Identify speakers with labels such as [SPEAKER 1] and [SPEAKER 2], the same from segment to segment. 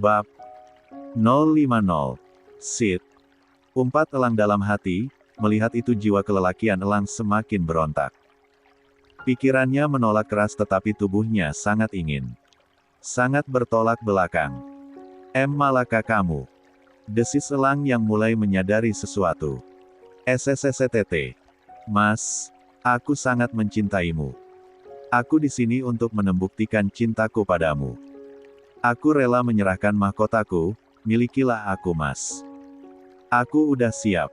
[SPEAKER 1] Bab 050. Sid. Umpat Elang dalam hati, melihat itu jiwa kelelakian Elang semakin berontak. Pikirannya menolak keras tetapi tubuhnya sangat ingin. Sangat bertolak belakang. Malaka kamu. Desis Elang yang mulai menyadari sesuatu. SSSTT. Mas, aku sangat mencintaimu. Aku di sini untuk membuktikan cintaku padamu. Aku rela menyerahkan mahkotaku, milikilah aku mas. Aku udah siap.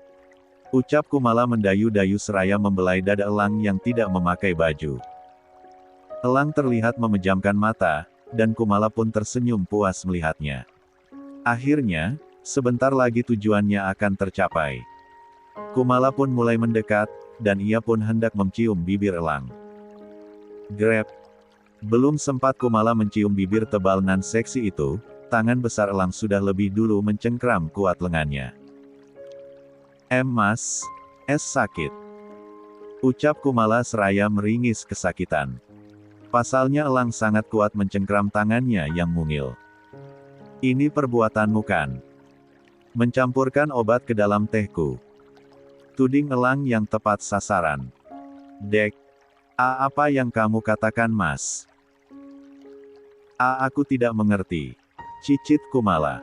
[SPEAKER 1] Ucap Kumala mendayu-dayu seraya membelai dada Elang yang tidak memakai baju. Elang terlihat memejamkan mata, dan Kumala pun tersenyum puas melihatnya. Akhirnya, sebentar lagi tujuannya akan tercapai. Kumala pun mulai mendekat, dan ia pun hendak mencium bibir Elang. Grab. Belum sempat Kumala mencium bibir tebal nan seksi itu, tangan besar Elang sudah lebih dulu mencengkram kuat lengannya. Mas, sakit. Ucap Kumala seraya meringis kesakitan. Pasalnya Elang sangat kuat mencengkram tangannya yang mungil. Ini perbuatanmu kan? Mencampurkan obat ke dalam tehku. Tuding Elang yang tepat sasaran. Dek. Apa yang kamu katakan mas? Aku tidak mengerti. Cicit Kumala.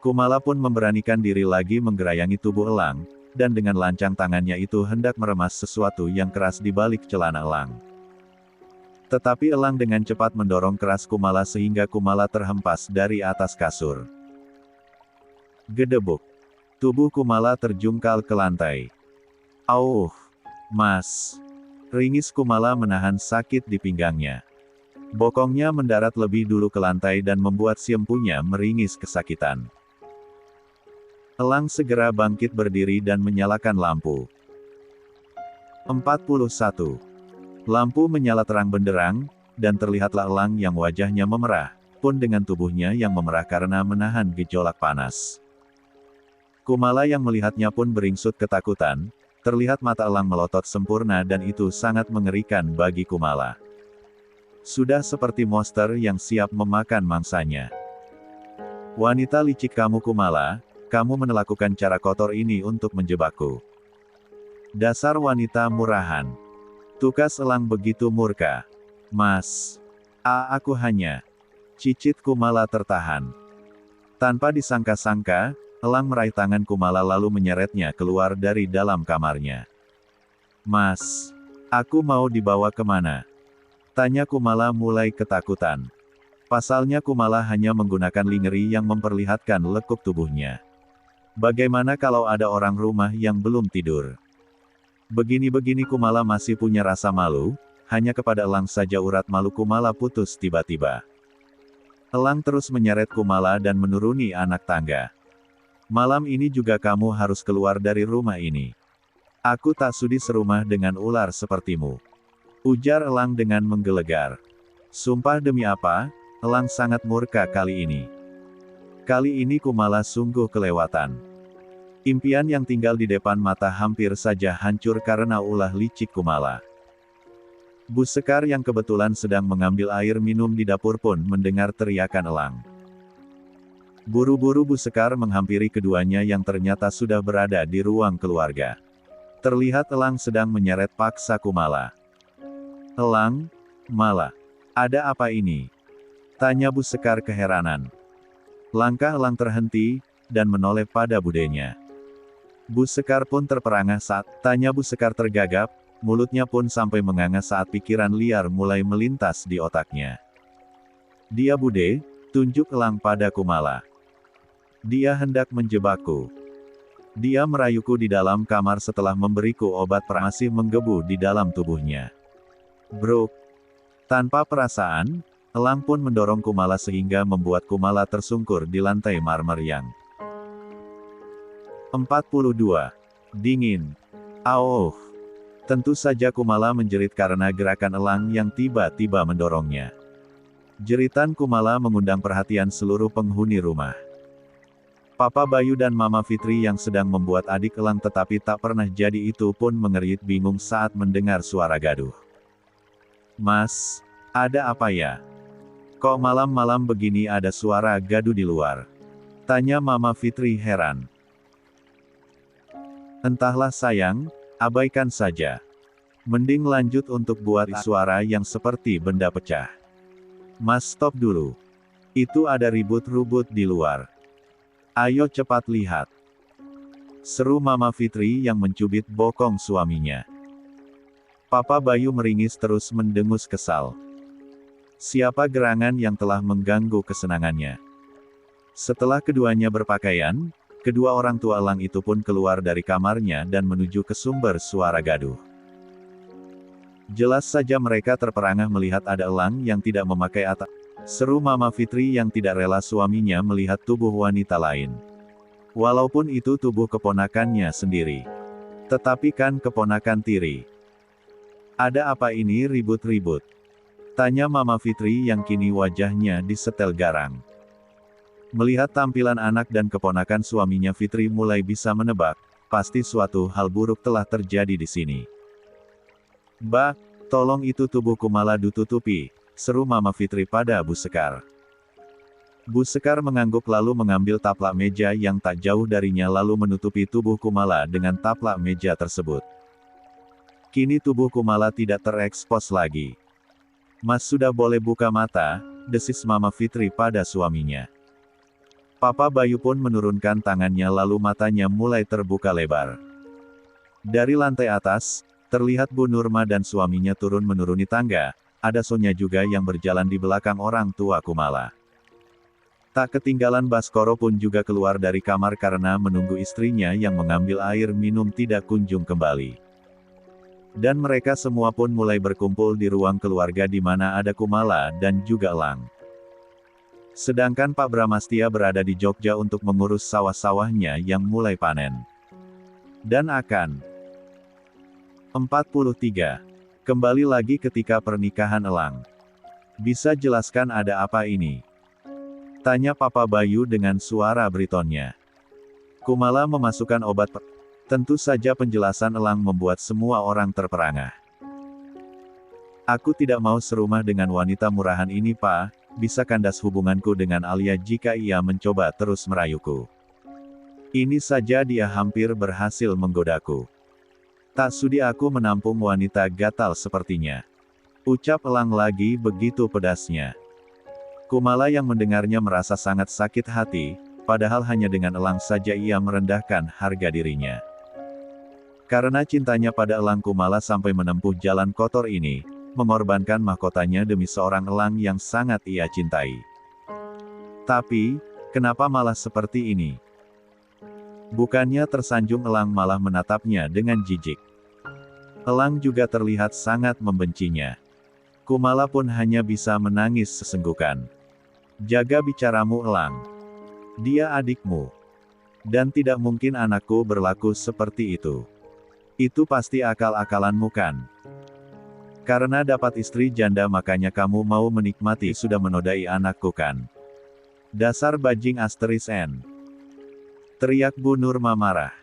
[SPEAKER 1] Kumala pun memberanikan diri lagi menggerayangi tubuh Elang, dan dengan lancang tangannya itu hendak meremas sesuatu yang keras di balik celana Elang. Tetapi Elang dengan cepat mendorong keras Kumala sehingga Kumala terhempas dari atas kasur. Gedebuk. Tubuh Kumala terjungkal ke lantai. Mas. Ringis Kumala menahan sakit di pinggangnya. Bokongnya mendarat lebih dulu ke lantai dan membuat siempunya meringis kesakitan. Elang segera bangkit berdiri dan menyalakan lampu. 41. Lampu menyala terang benderang, dan terlihatlah Elang yang wajahnya memerah, pun dengan tubuhnya yang memerah karena menahan gejolak panas. Kumala yang melihatnya pun beringsut ketakutan, terlihat mata Elang melotot sempurna dan itu sangat mengerikan bagi Kumala. Sudah seperti monster yang siap memakan mangsanya. Wanita licik kamu Kumala, kamu melakukan cara kotor ini untuk menjebakku. Dasar wanita murahan. Tukas Elang begitu murka. Mas. Aku hanya. Cicit Kumala tertahan. Tanpa disangka-sangka, Elang meraih tangan Kumala lalu menyeretnya keluar dari dalam kamarnya. Mas. Aku mau dibawa kemana? Tanya Kumala mulai ketakutan. Pasalnya Kumala hanya menggunakan lingerie yang memperlihatkan lekuk tubuhnya. Bagaimana kalau ada orang rumah yang belum tidur? Begini-begini Kumala masih punya rasa malu, hanya kepada Elang saja urat malu Kumala putus tiba-tiba. Elang terus menyeret Kumala dan menuruni anak tangga. Malam ini juga kamu harus keluar dari rumah ini. Aku tak sudi serumah dengan ular sepertimu. Ujar Elang dengan menggelegar. Sumpah demi apa, Elang sangat murka kali ini. Kali ini Kumala sungguh kelewatan. Impian yang tinggal di depan mata hampir saja hancur karena ulah licik Kumala. Bu Sekar yang kebetulan sedang mengambil air minum di dapur pun mendengar teriakan Elang. Buru-buru Bu Sekar menghampiri keduanya yang ternyata sudah berada di ruang keluarga. Terlihat Elang sedang menyeret paksa Kumala. Elang, Mala. Ada apa ini? Tanya Bu Sekar keheranan. Langkah Elang terhenti, dan menoleh pada budenya. Bu Sekar pun terperangah saat tanya Bu Sekar tergagap, mulutnya pun sampai menganga saat pikiran liar mulai melintas di otaknya. Dia Bude, tunjuk Elang pada Kumala. Dia hendak menjebakku. Dia merayuku di dalam kamar setelah memberiku obat masih menggebu di dalam tubuhnya. Bruk. Tanpa perasaan, Elang pun mendorong Kumala sehingga membuat Kumala tersungkur di lantai marmer yang 42. Dingin. Tentu saja Kumala menjerit karena gerakan Elang yang tiba-tiba mendorongnya. Jeritan Kumala mengundang perhatian seluruh penghuni rumah. Papa Bayu dan Mama Fitri yang sedang membuat adik Elang tetapi tak pernah jadi itu pun mengerit bingung saat mendengar suara gaduh. Mas, ada apa ya? Kok malam-malam begini ada suara gaduh di luar? Tanya Mama Fitri heran. Entahlah sayang, abaikan saja. Mending lanjut untuk buat suara yang seperti benda pecah. Mas stop dulu. Itu ada ribut-ribut di luar. Ayo cepat lihat. Seru Mama Fitri yang mencubit bokong suaminya. Papa Bayu meringis terus mendengus kesal. Siapa gerangan yang telah mengganggu kesenangannya? Setelah keduanya berpakaian, kedua orang tua Elang itu pun keluar dari kamarnya dan menuju ke sumber suara gaduh. Jelas saja mereka terperangah melihat ada elang yang tidak memakai atap. Seru Mama Fitri yang tidak rela suaminya melihat tubuh wanita lain. Walaupun itu tubuh keponakannya sendiri. Tetapi kan keponakan tiri. Ada apa ini ribut-ribut? Tanya Mama Fitri yang kini wajahnya disetel garang. Melihat tampilan anak dan keponakan suaminya, Fitri mulai bisa menebak, pasti suatu hal buruk telah terjadi di sini. Bah, tolong itu tubuh Kumala ditutupi, seru Mama Fitri pada Bu Sekar. Bu Sekar mengangguk lalu mengambil taplak meja yang tak jauh darinya lalu menutupi tubuh Kumala dengan taplak meja tersebut. Kini tubuh Kumala tidak terekspos lagi. Mas sudah boleh buka mata, desis Mama Fitri pada suaminya. Papa Bayu pun menurunkan tangannya lalu matanya mulai terbuka lebar. Dari lantai atas, terlihat Bu Nurma dan suaminya turun menuruni tangga, ada Sonya juga yang berjalan di belakang orang tua Kumala. Tak ketinggalan Baskoro pun juga keluar dari kamar karena menunggu istrinya yang mengambil air minum tidak kunjung kembali. Dan mereka semua pun mulai berkumpul di ruang keluarga di mana ada Kumala dan juga Elang. Sedangkan Pak Bramastia berada di Jogja untuk mengurus sawah-sawahnya yang mulai panen. Dan akan 43. Kembali lagi ketika pernikahan Elang. Bisa jelaskan ada apa ini? Tanya Papa Bayu dengan suara beritonnya. Kumala memasukkan obat. Tentu saja penjelasan Elang membuat semua orang terperangah. Aku tidak mau serumah dengan wanita murahan ini Pak, bisa kandas hubunganku dengan Alia jika ia mencoba terus merayuku. Ini saja dia hampir berhasil menggodaku. Tak sudi aku menampung wanita gatal sepertinya. Ucap Elang lagi begitu pedasnya. Kumala yang mendengarnya merasa sangat sakit hati, padahal hanya dengan Elang saja ia merendahkan harga dirinya. Karena cintanya pada Elang, Kumala sampai menempuh jalan kotor ini, mengorbankan mahkotanya demi seorang Elang yang sangat ia cintai. Tapi, kenapa malah seperti ini? Bukannya tersanjung, Elang malah menatapnya dengan jijik. Elang juga terlihat sangat membencinya. Kumala pun hanya bisa menangis sesenggukan. Jaga bicaramu Elang. Dia adikmu. Dan tidak mungkin anakku berlaku seperti itu. Itu pasti akal-akalanmu kan? Karena dapat istri janda makanya kamu mau menikmati sudah menodai anakku kan? Dasar bajing asteris N. Teriak Bu Nurma marah.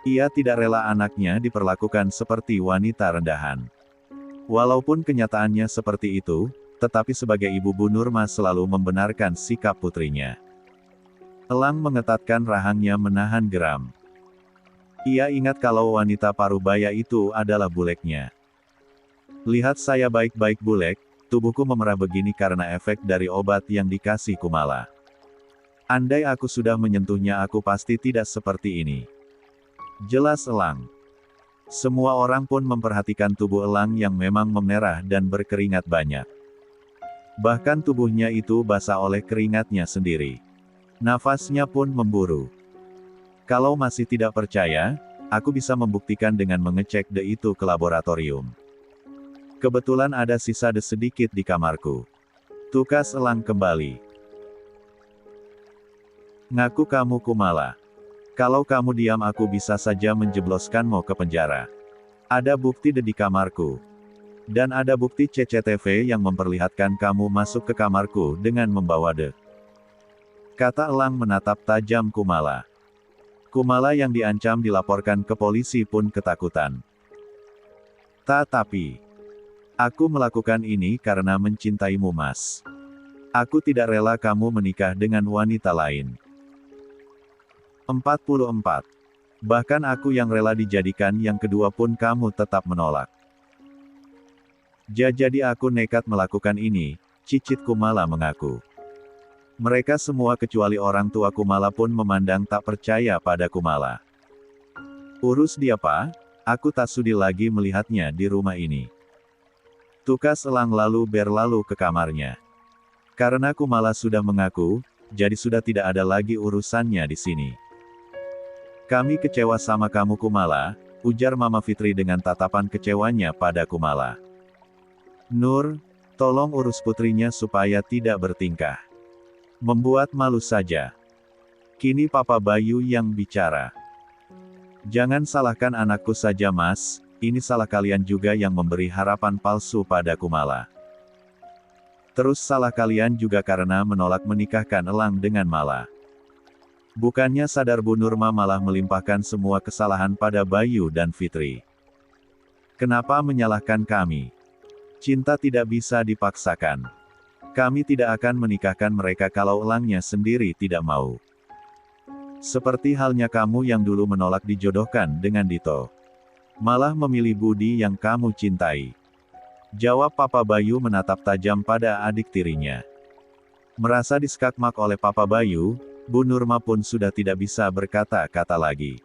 [SPEAKER 1] Ia tidak rela anaknya diperlakukan seperti wanita rendahan. Walaupun kenyataannya seperti itu, tetapi sebagai ibu Bu Nurma selalu membenarkan sikap putrinya. Elang mengetatkan rahangnya menahan geram. Ia ingat kalau wanita Parubaya itu adalah buleknya. Lihat saya baik-baik bulek, tubuhku memerah begini karena efek dari obat yang dikasih Kumala. Andai aku sudah menyentuhnya aku pasti tidak seperti ini. Jelas Elang. Semua orang pun memperhatikan tubuh Elang yang memang memerah dan berkeringat banyak. Bahkan tubuhnya itu basah oleh keringatnya sendiri. Nafasnya pun memburu. Kalau masih tidak percaya, aku bisa membuktikan dengan mengecek de itu ke laboratorium. Kebetulan ada sisa de sedikit di kamarku. Tukas Elang kembali. Ngaku kamu Kumala. Kalau kamu diam aku bisa saja menjebloskanmu ke penjara. Ada bukti de di kamarku. Dan ada bukti CCTV yang memperlihatkan kamu masuk ke kamarku dengan membawa de. Kata Elang menatap tajam Kumala. Kumala yang diancam dilaporkan ke polisi pun ketakutan. Tetapi, aku melakukan ini karena mencintaimu Mas. Aku tidak rela kamu menikah dengan wanita lain. 44. Bahkan aku yang rela dijadikan yang kedua pun kamu tetap menolak. Jadi aku nekat melakukan ini, cicit Kumala mengaku. Mereka semua kecuali orang tua Kumala pun memandang tak percaya pada Kumala. Urus dia Pak, aku tak sudi lagi melihatnya di rumah ini. Tukas Elang lalu berlalu ke kamarnya. Karena Kumala sudah mengaku, jadi sudah tidak ada lagi urusannya di sini. Kami kecewa sama kamu Kumala, ujar Mama Fitri dengan tatapan kecewanya pada Kumala. Nur, tolong urus putrinya supaya tidak bertingkah membuat malu saja. Kini Papa Bayu yang bicara. Jangan salahkan anakku saja Mas, ini salah kalian juga yang memberi harapan palsu pada Kumala. Terus salah kalian juga karena menolak menikahkan Elang dengan Mala. Bukannya sadar Bu Nurma malah melimpahkan semua kesalahan pada Bayu dan Fitri. Kenapa menyalahkan kami? Cinta tidak bisa dipaksakan. Kami tidak akan menikahkan mereka kalau Elangnya sendiri tidak mau. Seperti halnya kamu yang dulu menolak dijodohkan dengan Dito. Malah memilih Budi yang kamu cintai. Jawab Papa Bayu menatap tajam pada adik tirinya. Merasa diskakmak oleh Papa Bayu, Bu Nurma pun sudah tidak bisa berkata-kata lagi.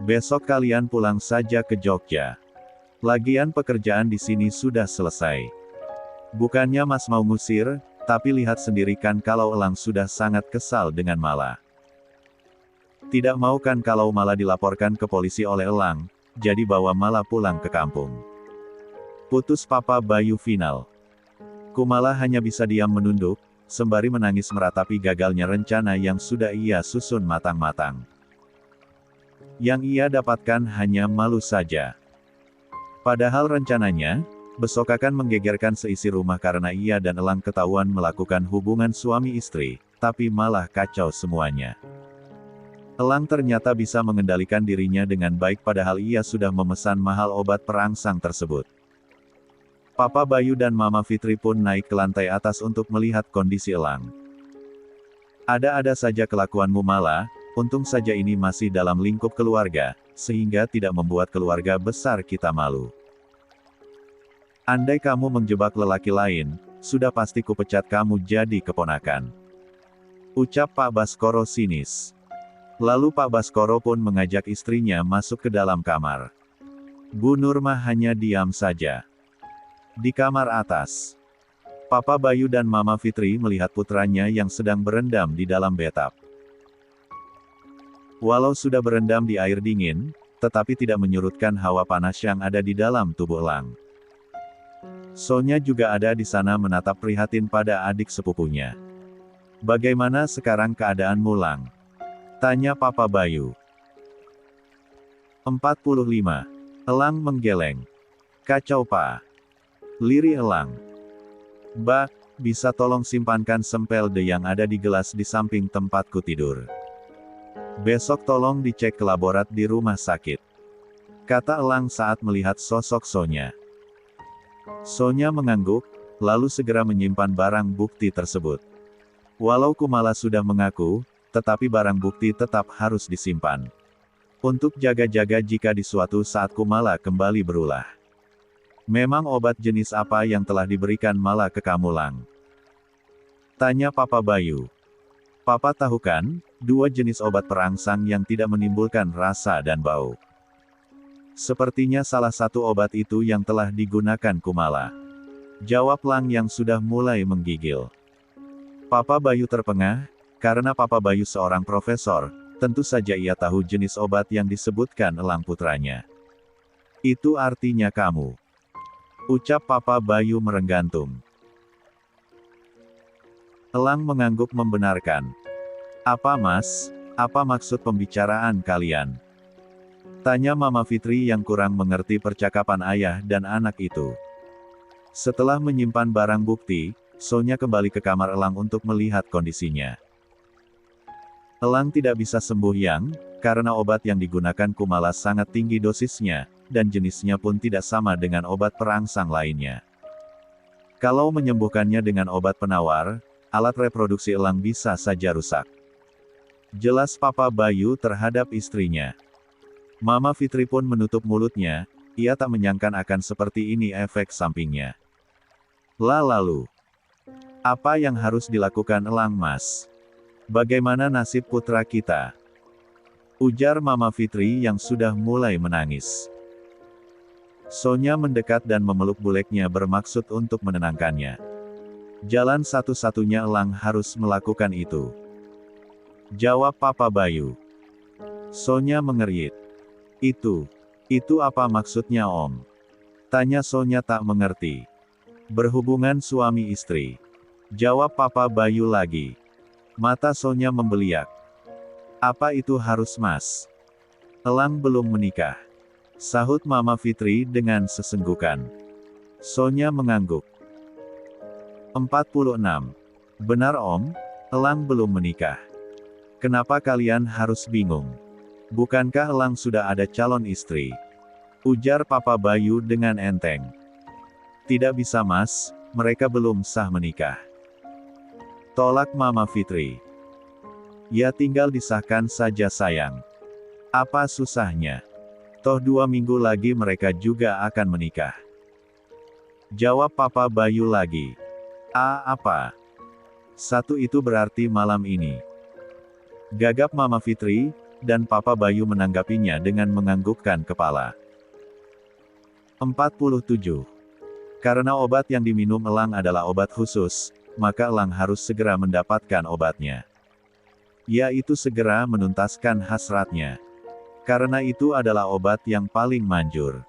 [SPEAKER 1] Besok kalian pulang saja ke Jogja. Lagian pekerjaan di sini sudah selesai. Bukannya Mas mau ngusir, tapi lihat sendiri kan kalau Elang sudah sangat kesal dengan Mala. Tidak mau kan kalau Mala dilaporkan ke polisi oleh Elang, jadi bawa Mala pulang ke kampung. Putus Papa Bayu final. Kumala hanya bisa diam menunduk, sembari menangis meratapi gagalnya rencana yang sudah ia susun matang-matang. Yang ia dapatkan hanya malu saja. Padahal rencananya, besok akan menggegerkan seisi rumah karena ia dan Elang ketahuan melakukan hubungan suami istri, tapi malah kacau semuanya. Elang ternyata bisa mengendalikan dirinya dengan baik padahal ia sudah memesan mahal obat perangsang tersebut. Papa Bayu dan Mama Fitri pun naik ke lantai atas untuk melihat kondisi Elang. Ada-ada saja kelakuanmu Mala, untung saja ini masih dalam lingkup keluarga, sehingga tidak membuat keluarga besar kita malu. Andai kamu menjebak lelaki lain, sudah pasti kupecat kamu jadi keponakan. Ucap Pak Baskoro sinis. Lalu Pak Baskoro pun mengajak istrinya masuk ke dalam kamar. Bu Nurma hanya diam saja. Di kamar atas, Papa Bayu dan Mama Fitri melihat putranya yang sedang berendam di dalam bathtub. Walau sudah berendam di air dingin, tetapi tidak menyurutkan hawa panas yang ada di dalam tubuh Elang. Sonya juga ada di sana menatap prihatin pada adik sepupunya. Bagaimana sekarang keadaanmu Lang? Tanya Papa Bayu. 45. Elang menggeleng. Kacau Pak. Liri Elang. Mbak, bisa tolong simpankan sempelde yang ada di gelas di samping tempatku tidur. Besok tolong dicek ke laborat di rumah sakit. Kata Elang saat melihat sosok Sonya. Sonya mengangguk, lalu segera menyimpan barang bukti tersebut. Walau Kumala sudah mengaku, tetapi barang bukti tetap harus disimpan. Untuk jaga-jaga jika di suatu saat Kumala kembali berulah. Memang obat jenis apa yang telah diberikan Mala ke kamu Lang? Tanya Papa Bayu. Papa tahu kan, 2 jenis obat perangsang yang tidak menimbulkan rasa dan bau. Sepertinya salah satu obat itu yang telah digunakan Kumala. Jawab Lang yang sudah mulai menggigil. Papa Bayu terpengah, karena Papa Bayu seorang profesor, tentu saja ia tahu jenis obat yang disebutkan Elang putranya. Itu artinya kamu. Ucap Papa Bayu merenggantung. Elang mengangguk membenarkan. Apa Mas? Apa maksud pembicaraan kalian? Tanya Mama Fitri yang kurang mengerti percakapan ayah dan anak itu. Setelah menyimpan barang bukti, Sonya kembali ke kamar Elang untuk melihat kondisinya. Elang tidak bisa sembuh Yang, karena obat yang digunakan Kumala sangat tinggi dosisnya, dan jenisnya pun tidak sama dengan obat perangsang lainnya. Kalau menyembuhkannya dengan obat penawar, alat reproduksi elang bisa saja rusak. Jelas Papa Bayu terhadap istrinya. Mama Fitri pun menutup mulutnya, ia tak menyangka akan seperti ini efek sampingnya. Lalu, apa yang harus dilakukan Elang Mas? Bagaimana nasib putra kita? Ujar Mama Fitri yang sudah mulai menangis. Sonya mendekat dan memeluk buleknya bermaksud untuk menenangkannya. Jalan satu-satunya Elang harus melakukan itu. Jawab Papa Bayu. Sonya mengerit. Itu apa maksudnya Om? Tanya Sonya tak mengerti. Berhubungan suami istri. Jawab Papa Bayu lagi. Mata Sonya membeliak. Apa itu harus Mas? Elang belum menikah. Sahut Mama Fitri dengan sesenggukan. Sonya mengangguk. 46. Benar Om, Elang belum menikah. Kenapa kalian harus bingung? Bukankah Elang sudah ada calon istri? Ujar Papa Bayu dengan enteng. Tidak bisa Mas, mereka belum sah menikah. Tolak Mama Fitri. Ya tinggal disahkan saja sayang. Apa susahnya? Toh 2 minggu lagi mereka juga akan menikah. Jawab Papa Bayu lagi. Apa? Satu itu berarti malam ini. Gagap Mama Fitri, dan Papa Bayu menanggapinya dengan menganggukkan kepala. 47. Karena obat yang diminum Elang adalah obat khusus, maka Elang harus segera mendapatkan obatnya. Yaitu segera menuntaskan hasratnya. Karena itu adalah obat yang paling manjur.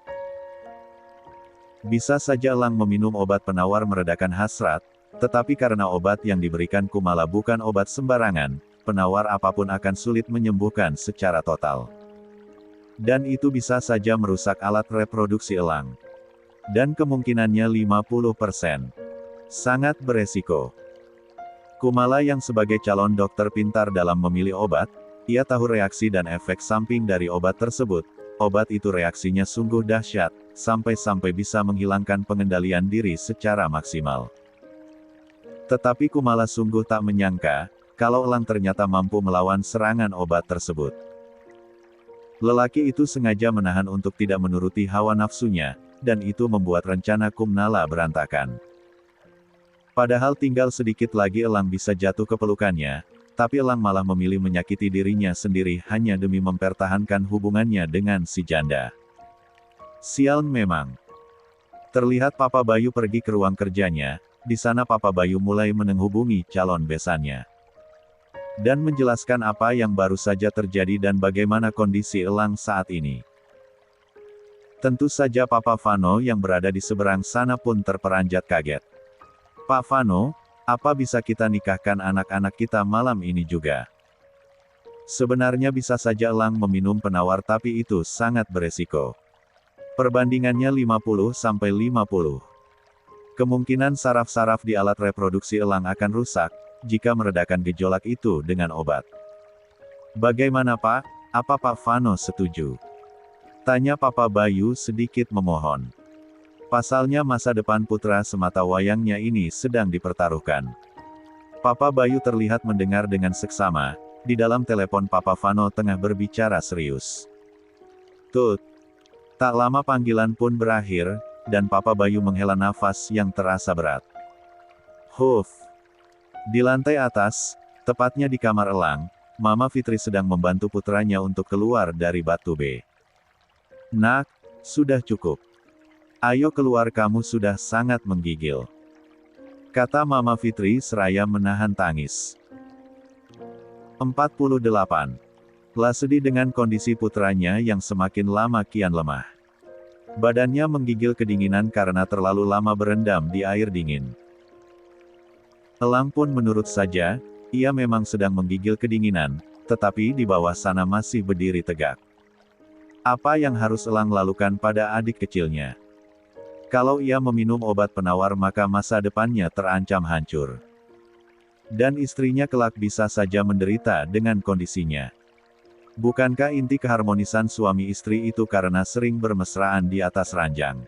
[SPEAKER 1] Bisa saja Elang meminum obat penawar meredakan hasrat, tetapi karena obat yang diberikan Kumala bukan obat sembarangan, penawar apapun akan sulit menyembuhkan secara total. Dan itu bisa saja merusak alat reproduksi Elang. Dan kemungkinannya 50%. Sangat beresiko. Kumala yang sebagai calon dokter pintar dalam memilih obat, ia tahu reaksi dan efek samping dari obat tersebut. Obat itu reaksinya sungguh dahsyat, sampai-sampai bisa menghilangkan pengendalian diri secara maksimal. Tetapi Kumala sungguh tak menyangka, kalau Elang ternyata mampu melawan serangan obat tersebut. Lelaki itu sengaja menahan untuk tidak menuruti hawa nafsunya, dan itu membuat rencana Kumala berantakan. Padahal tinggal sedikit lagi Elang bisa jatuh ke pelukannya, tapi Elang malah memilih menyakiti dirinya sendiri hanya demi mempertahankan hubungannya dengan si janda. Sial memang. Terlihat Papa Bayu pergi ke ruang kerjanya, di sana Papa Bayu mulai menghubungi calon besannya. Dan menjelaskan apa yang baru saja terjadi dan bagaimana kondisi Elang saat ini. Tentu saja Papa Vano yang berada di seberang sana pun terperanjat kaget. Pak Vano, apa bisa kita nikahkan anak-anak kita malam ini juga? Sebenarnya bisa saja Elang meminum penawar tapi itu sangat beresiko. Perbandingannya 50-50. Kemungkinan saraf-saraf di alat reproduksi Elang akan rusak, jika meredakan gejolak itu dengan obat. Bagaimana Pak? Apa Pak Vano setuju? Tanya Papa Bayu sedikit memohon. Pasalnya masa depan putra semata wayangnya ini sedang dipertaruhkan. Papa Bayu terlihat mendengar dengan seksama, di dalam telepon Papa Vano tengah berbicara serius. Tut. Tak lama panggilan pun berakhir, dan Papa Bayu menghela nafas yang terasa berat. Huff. Di lantai atas, tepatnya di kamar Elang, Mama Fitri sedang membantu putranya untuk keluar dari batu B. Nak, sudah cukup. Ayo keluar kamu sudah sangat menggigil. Kata Mama Fitri seraya menahan tangis. 48. Lah sedih dengan kondisi putranya yang semakin lama kian lemah. Badannya menggigil kedinginan karena terlalu lama berendam di air dingin. Elang pun menurut saja, ia memang sedang menggigil kedinginan, tetapi di bawah sana masih berdiri tegak. Apa yang harus Elang lakukan pada adik kecilnya? Kalau ia meminum obat penawar maka masa depannya terancam hancur. Dan istrinya kelak bisa saja menderita dengan kondisinya. Bukankah inti keharmonisan suami istri itu karena sering bermesraan di atas ranjang?